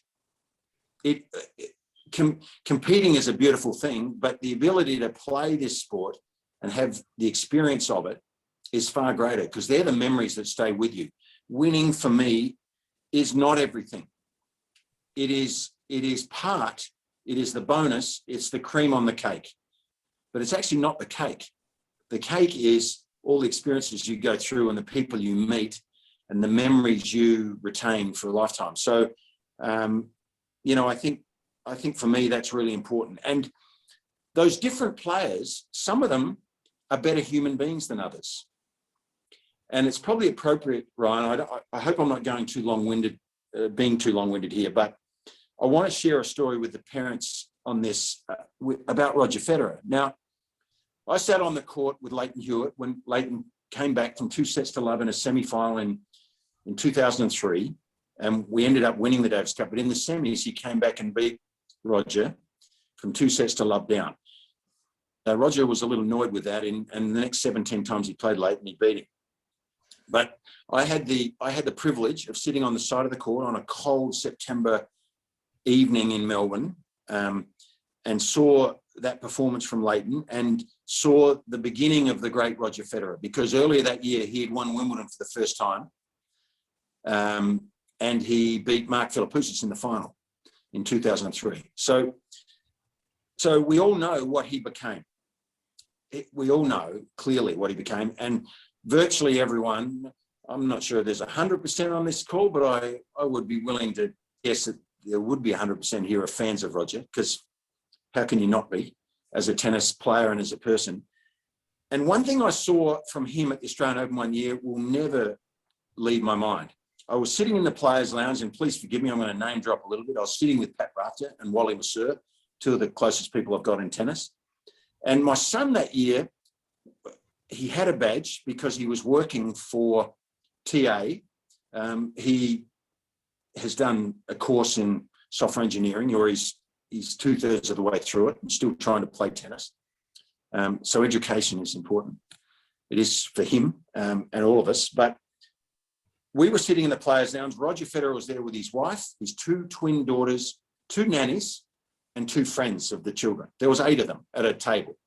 Competing is a beautiful thing, but the ability to play this sport and have the experience of it is far greater, because they're the memories that stay with you. Winning for me is not everything. It is part. It is the bonus. It's the cream on the cake. But it's actually not the cake. The cake is all the experiences you go through and the people you meet and the memories you retain for a lifetime. So, you know, I think for me, that's really important. And those different players, some of them are better human beings than others. And it's probably appropriate, Ryan, I hope I'm not going too long-winded, being too long-winded here, but I want to share a story with the parents on this about Roger Federer. Now, I sat on the court with Leighton Hewitt when Leighton came back from 2-0 in a semi-final in 2003, and we ended up winning the Davis Cup. But in the semis, he came back and beat Roger from 2-0 down. Roger was a little annoyed with that, and the next 17 times he played Leighton, he beat him. But I had the privilege of sitting on the side of the court on a cold September evening in Melbourne, and saw that performance from Leighton and saw the beginning of the great Roger Federer, because earlier that year he had won Wimbledon for the first time, and he beat Mark Philippoussis in the final in 2003. So we all know what he became. We all know clearly what he became, and virtually everyone, I'm not sure there's 100% on this call, but I would be willing to guess that there would be 100% here are fans of Roger, because how can you not be, as a tennis player and as a person? And one thing I saw from him at the Australian Open one year will never leave my mind. I was sitting in the Players' Lounge, and please forgive me, I'm going to name drop a little bit. I was sitting with Pat Rafter and Wally Masur, two of the closest people I've got in tennis. And my son that year, he had a badge because he was working for TA. He has done a course in software engineering, or he's 2/3 of the way through it and still trying to play tennis. So education is important. It is for him and all of us. But we were sitting in the Players' Lounge. Roger Federer was there with his wife, his two twin daughters, two nannies, and two friends of the children. There was 8 of them at a table.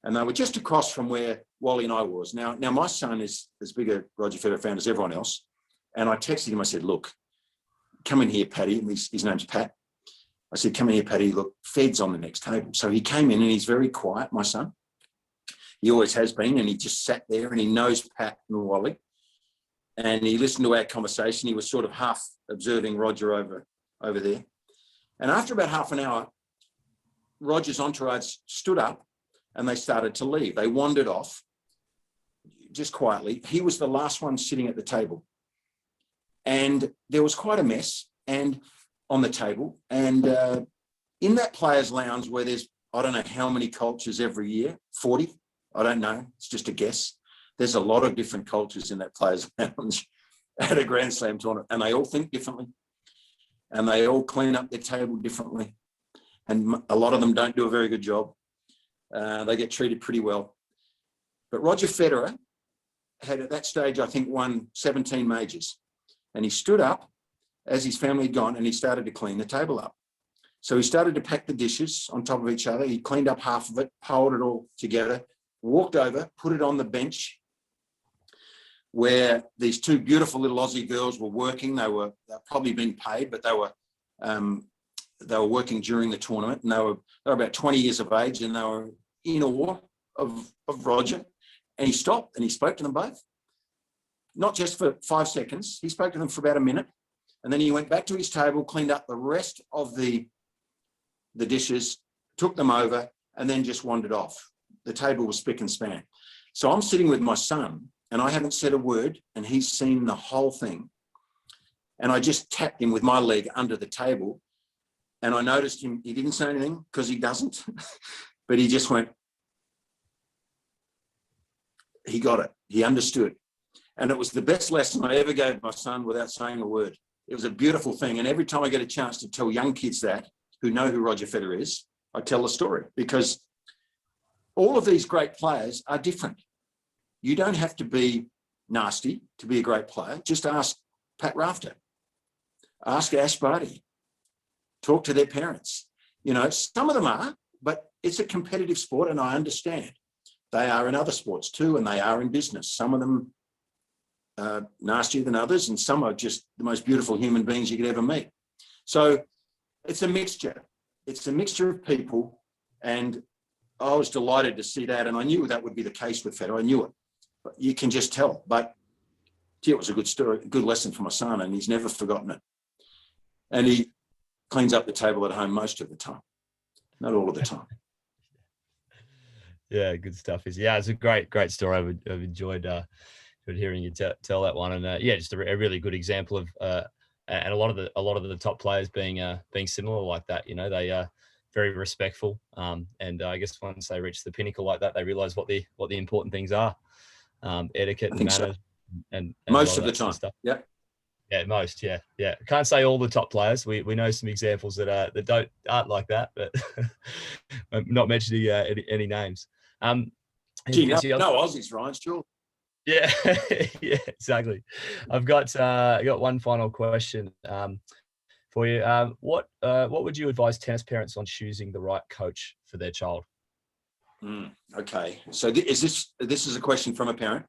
And they were just across from where Wally and I was. Now my son is as big a Roger Federer fan as everyone else. And I texted him, I said, look, come in here, Paddy. And his name's Pat. I said, come in here, Paddy. Look, Fed's on the next table. So he came in and he's very quiet, my son. He always has been. And he just sat there and he knows Pat and Wally. And he listened to our conversation. He was sort of half observing Roger over there. And after about half an hour, Roger's entourage stood up and they started to leave. They wandered off just quietly. He was the last one sitting at the table. And there was quite a mess on the table. And in that Players' Lounge where there's, I don't know how many cultures every year, 40, I don't know, it's just a guess. There's a lot of different cultures in that Players' Lounge at a Grand Slam tournament, and they all think differently, and they all clean up their table differently, and a lot of them don't do a very good job. They get treated pretty well. But Roger Federer had at that stage, I think, won 17 majors, and he stood up as his family had gone and he started to clean the table up. So he started to pack the dishes on top of each other. He cleaned up half of it, piled it all together, walked over, put it on the bench where these two beautiful little Aussie girls were working. They were probably being paid, but they were working during the tournament, and they were about 20 years of age, and they were in awe of Roger. And he stopped and he spoke to them both, not just for 5 seconds. He spoke to them for about a minute, and then he went back to his table, cleaned up the rest of the dishes, took them over, and then just wandered off. The table was spick and span. So I'm sitting with my son, and I haven't said a word, and he's seen the whole thing. And I just tapped him with my leg under the table, and I noticed him. He didn't say anything because he doesn't, but he just went. He got it. He understood. And it was the best lesson I ever gave my son without saying a word. It was a beautiful thing. And every time I get a chance to tell young kids that, who know who Roger Federer is, I tell the story, because all of these great players are different. You don't have to be nasty to be a great player. Just ask Pat Rafter. Ask Ash Barty. Talk to their parents. You know, some of them are, but it's a competitive sport, and I understand. They are in other sports too, and they are in business. Some of them are nastier than others, and some are just the most beautiful human beings you could ever meet. So it's a mixture. It's a mixture of people, and I was delighted to see that, and I knew that would be the case with Federer. I knew it. But you can just tell. But gee, it was a good story, a good lesson for my son, and he's never forgotten it. And he cleans up the table at home most of the time, not all of the time. Yeah, good stuff. Yeah, it's a great story. I've enjoyed hearing you tell that one, and just a really good example of and a lot of the top players being similar like that. You know, they are very respectful, and I guess once they reach the pinnacle like that, they realize what the important things are, etiquette and manners, and most of the time. Stuff. Yep. Yeah, most. Yeah. Can't say all the top players. We know some examples that aren't like that, but I'm not mentioning any names. Gee, no Aussies, Ryan, sure. Yeah, yeah, exactly. I got one final question for you. What would you advise tennis parents on choosing the right coach for their child? Okay, so this is a question from a parent?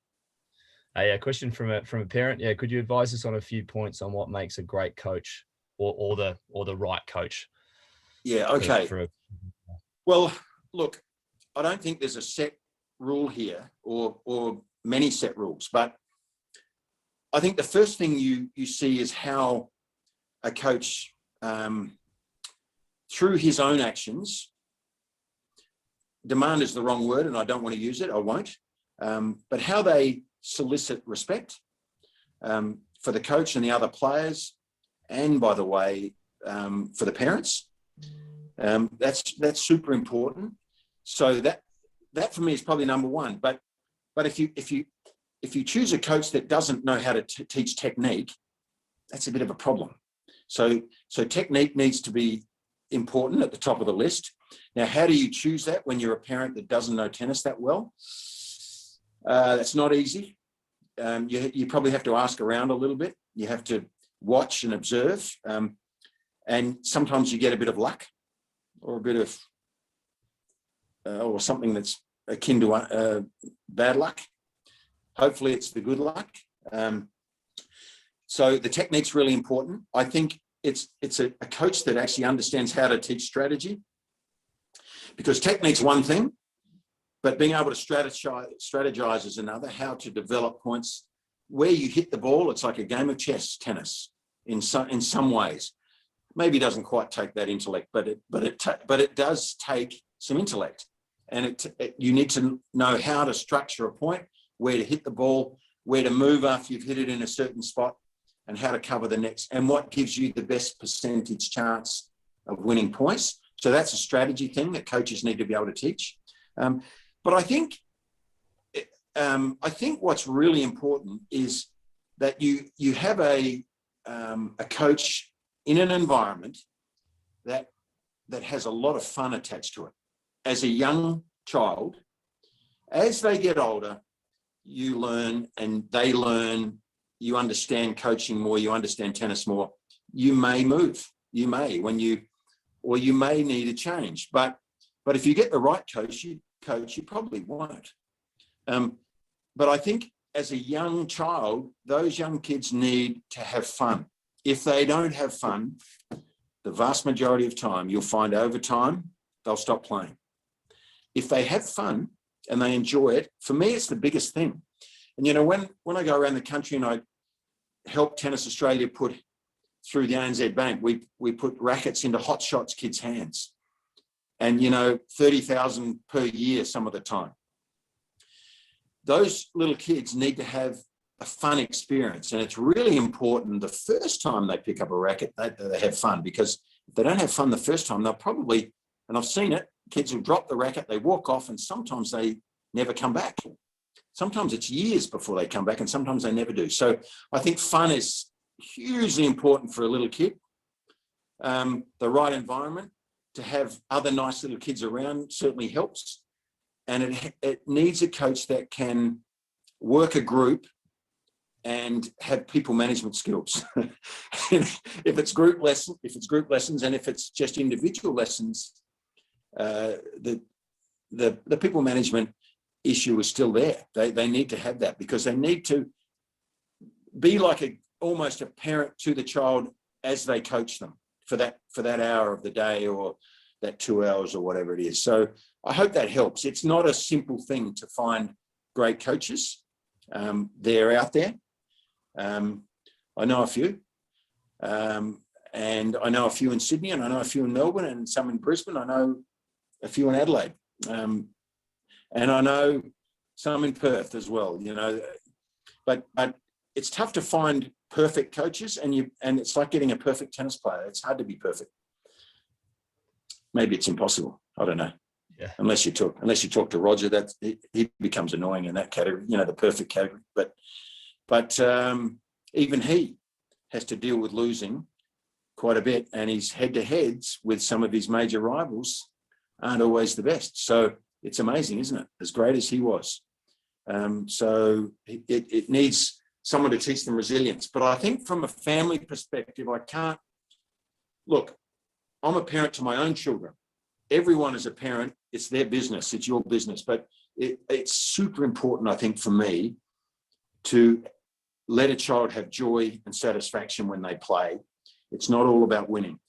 Yeah, question from a parent. Yeah, could you advise us on a few points on what makes a great coach or the right coach? Yeah, okay. For Well, look, I don't think there's a set rule here or many set rules, but I think the first thing you see is how a coach, through his own actions, demand is the wrong word and I don't want to use it, I won't, but how they solicit respect for the coach and the other players, and by the way, for the parents. That's super important. So that for me is probably number one. But if you choose a coach that doesn't know how to teach technique, that's a bit of a problem. So technique needs to be important at the top of the list. Now, how do you choose that when you're a parent that doesn't know tennis that well? That's not easy. You probably have to ask around a little bit. You have to watch and observe. And sometimes you get a bit of luck or a bit of, or something that's akin to bad luck. Hopefully it's the good luck. So the technique's really important. I think it's a coach that actually understands how to teach strategy, because technique's one thing, but being able to strategize is another. How to develop points where you hit the ball. It's like a game of chess, tennis, in some ways. Maybe it doesn't quite take that intellect, but it does take some intellect, and you need to know how to structure a point, where to hit the ball, where to move after you've hit it in a certain spot, and how to cover the next, and what gives you the best percentage chance of winning points. So that's a strategy thing that coaches need to be able to teach. But I think what's really important is that you have a coach in an environment that has a lot of fun attached to it. As a young child, as they get older, you learn and they learn. You understand coaching more. You understand tennis more. You may move. You may or you may need a change. But if you get the right coach, you probably won't. But I think as a young child, those young kids need to have fun. If they don't have fun, the vast majority of time, you'll find over time, they'll stop playing. If they have fun and they enjoy it, for me, it's the biggest thing. And, you know, when I go around the country and I help Tennis Australia put through the ANZ Bank, we put rackets into hot shots kids' hands. And, you know, 30,000 per year some of the time. Those little kids need to have a fun experience. And it's really important the first time they pick up a racket, they have fun, because if they don't have fun the first time, they'll probably, and I've seen it, kids will drop the racket, they walk off, and sometimes they never come back. Sometimes it's years before they come back, and sometimes they never do. So I think fun is hugely important for a little kid. The right environment, to have other nice little kids around certainly helps. And it needs a coach that can work a group and have people management skills. if it's group lessons, and if it's just individual lessons, the people management issue is still there. They need to have that, because they need to be like almost a parent to the child as they coach them for that hour of the day, or that 2 hours, or whatever it is. So I hope that helps. It's not a simple thing to find great coaches. They're out there. I know a few, and I know a few in Sydney, and I know a few in Melbourne, and some in Brisbane. I know a few in Adelaide, and I know some in Perth as well. You know, but it's tough to find perfect coaches, and it's like getting a perfect tennis player. It's hard to be perfect. Maybe it's impossible. I don't know. Yeah. Unless you talk to Roger, that he becomes annoying in that category. You know, the perfect category. But even he has to deal with losing quite a bit, and his head-to-heads with some of his major rivals aren't always the best. So it's amazing, isn't it? As great as he was, So it needs someone to teach them resilience. But I think from a family perspective, I can't look. I'm a parent to my own children. Everyone is a parent. It's their business. It's your business. But it's super important, I think, for me to let a child have joy and satisfaction when they play. It's not all about winning.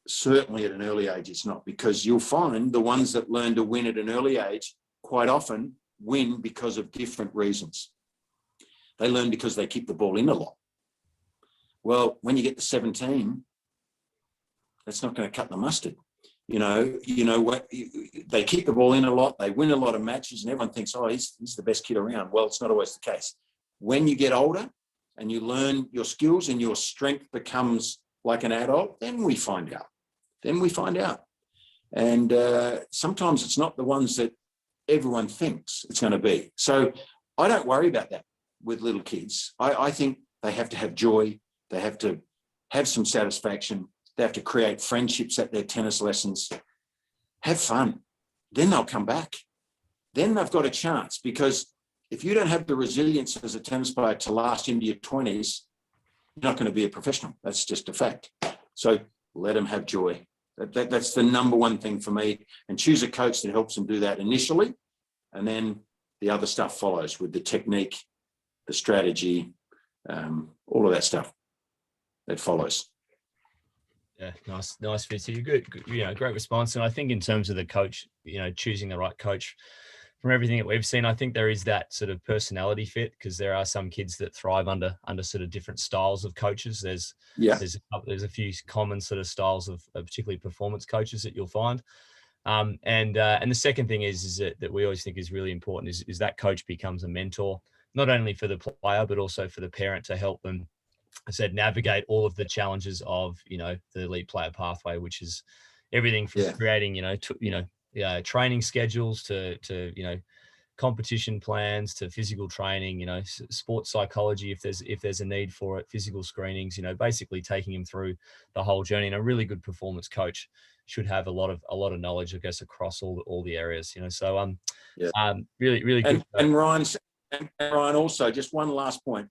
Certainly at an early age, it's not, because you'll find the ones that learn to win at an early age quite often win because of different reasons. They learn because they keep the ball in a lot. Well, when you get to 17, that's not going to cut the mustard. What they keep the ball in a lot, they win a lot of matches, and everyone thinks, oh, he's the best kid around. Well, it's not always the case. When you get older and you learn your skills and your strength becomes like an adult, then we find out. And sometimes it's not the ones that everyone thinks it's going to be. So I don't worry about that with little kids. I think they have to have joy. They have to have some satisfaction. They have to create friendships at their tennis lessons. Have fun. Then they'll come back. Then they've got a chance, because if you don't have the resilience as a tennis player to last into your 20s, you're not going to be a professional. That's just a fact. So let them have joy. That's the number one thing for me. And choose a coach that helps them do that initially. And then the other stuff follows with the technique, the strategy, all of that stuff that follows. Yeah, nice, Fitzy. Good, great response. And I think in terms of the coach, choosing the right coach, from everything that we've seen, I think there is that sort of personality fit, because there are some kids that thrive under sort of different styles of coaches. There's a few common sort of styles of particularly performance coaches that you'll find. And the second thing is that we always think is really important is that coach becomes a mentor, not only for the player, but also for the parent, to help them, I said, navigate all of the challenges of, the elite player pathway, which is everything from creating, training schedules to competition plans, to physical training, sports psychology, if there's a need for it, physical screenings, basically taking them through the whole journey. And a really good performance coach should have a lot of knowledge, I guess, across all the areas, So really good. And Ryan, also, just one last point.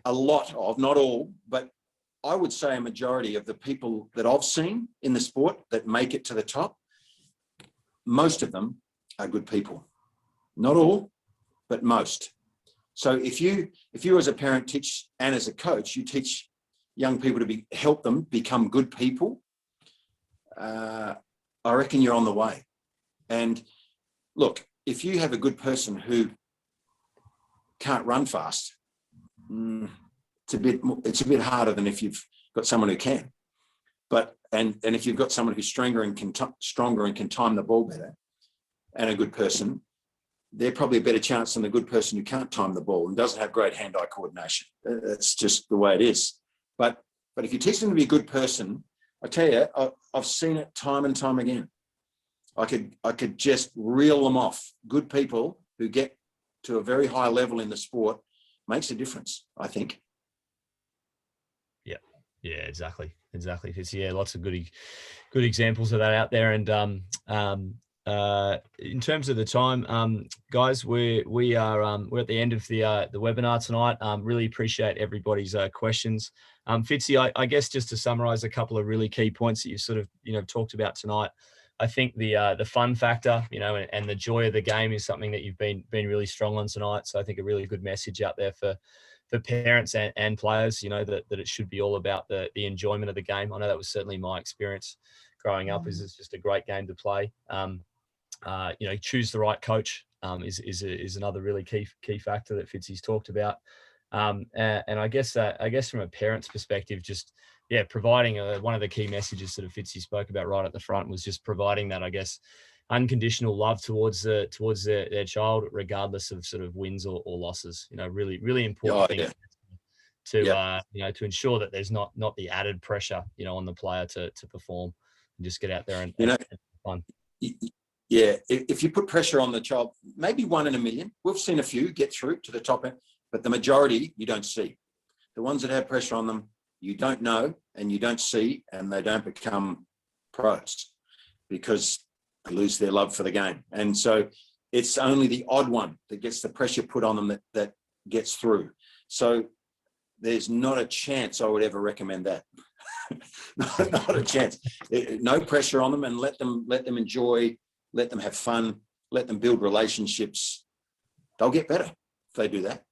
A lot of, not all, but I would say a majority of the people that I've seen in the sport that make it to the top, most of them are good people. Not all, but most. So if you as a parent teach, and as a coach, you teach young people to help them become good people, I reckon you're on the way. And look, if you have a good person can't run fast, it's a bit harder than if you've got someone who can. But and if you've got someone who's stronger and can time the ball better, and a good person, they're probably a better chance than the good person who can't time the ball and doesn't have great hand-eye coordination. That's just the way it is. But if you teach them to be a good person, I tell you, I've seen it time and time again. I could just reel them off. Good people who get to a very high level in the sport makes a difference, I think. Yeah, exactly. It's, lots of good examples of that out there. And in terms of the time, guys, we're at the end of the webinar tonight. Really appreciate everybody's questions. Fitzy, I guess just to summarize a couple of really key points that you sort of talked about tonight. I think the fun factor, and the joy of the game is something that you've been really strong on tonight. So I think a really good message out there for parents and players, that it should be all about the enjoyment of the game. I know that was certainly my experience growing up. Is it's just a great game to play. Choose the right coach is another really key factor that Fitzy's talked about. And I guess from a parent's perspective, just providing one of the key messages that Fitzy spoke about right at the front was just providing that, I guess, unconditional love towards their child, regardless of sort of wins or losses. Really important thing to ensure that there's not the added pressure on the player to perform, and just get out there and have fun. Yeah, if you put pressure on the child, maybe 1 in a million. We've seen a few get through to the top end, but the majority you don't see. The ones that have pressure on them, you don't know and you don't see, and they don't become pros because they lose their love for the game. And so It's only the odd one that gets the pressure put on them that gets through. So there's not a chance I would ever recommend that. Not a chance. No pressure on them, and let them enjoy, let them have fun, let them build relationships. They'll get better if they do that.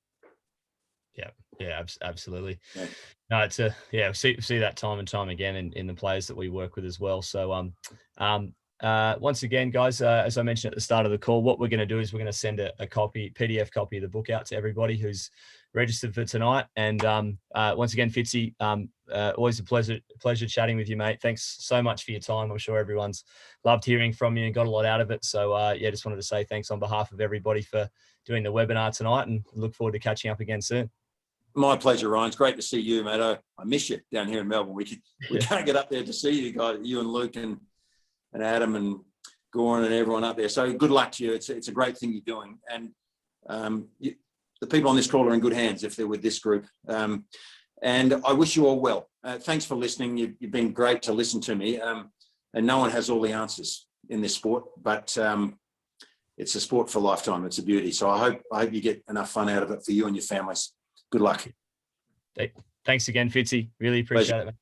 Yeah, absolutely. Yeah. No, it's we see that time and time again in the players that we work with as well. So once again, guys, as I mentioned at the start of the call, what we're going to do is we're going to send a PDF copy of the book out to everybody who's registered for tonight. And once again, Fitzy, always a pleasure chatting with you, mate. Thanks so much for your time. I'm sure everyone's loved hearing from you and got a lot out of it. So just wanted to say thanks on behalf of everybody for doing the webinar tonight, and look forward to catching up again soon. My pleasure, Ryan. It's great to see you, mate. I miss you down here in Melbourne. We can't get up there to see you guys, you and Luke and Adam and Goran and everyone up there. So good luck to you. It's a great thing you're doing. And the people on this call are in good hands if they're with this group. And I wish you all well. Thanks for listening. You've been great to listen to me. And no one has all the answers in this sport, but it's a sport for a lifetime. It's a beauty. So I hope you get enough fun out of it for you and your families. Good luck. Thanks again, Fitzy. Really appreciate it, man.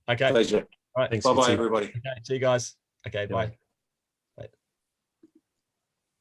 Okay. Pleasure. All right. Bye-bye, everybody. Okay. See you guys. Okay. Bye.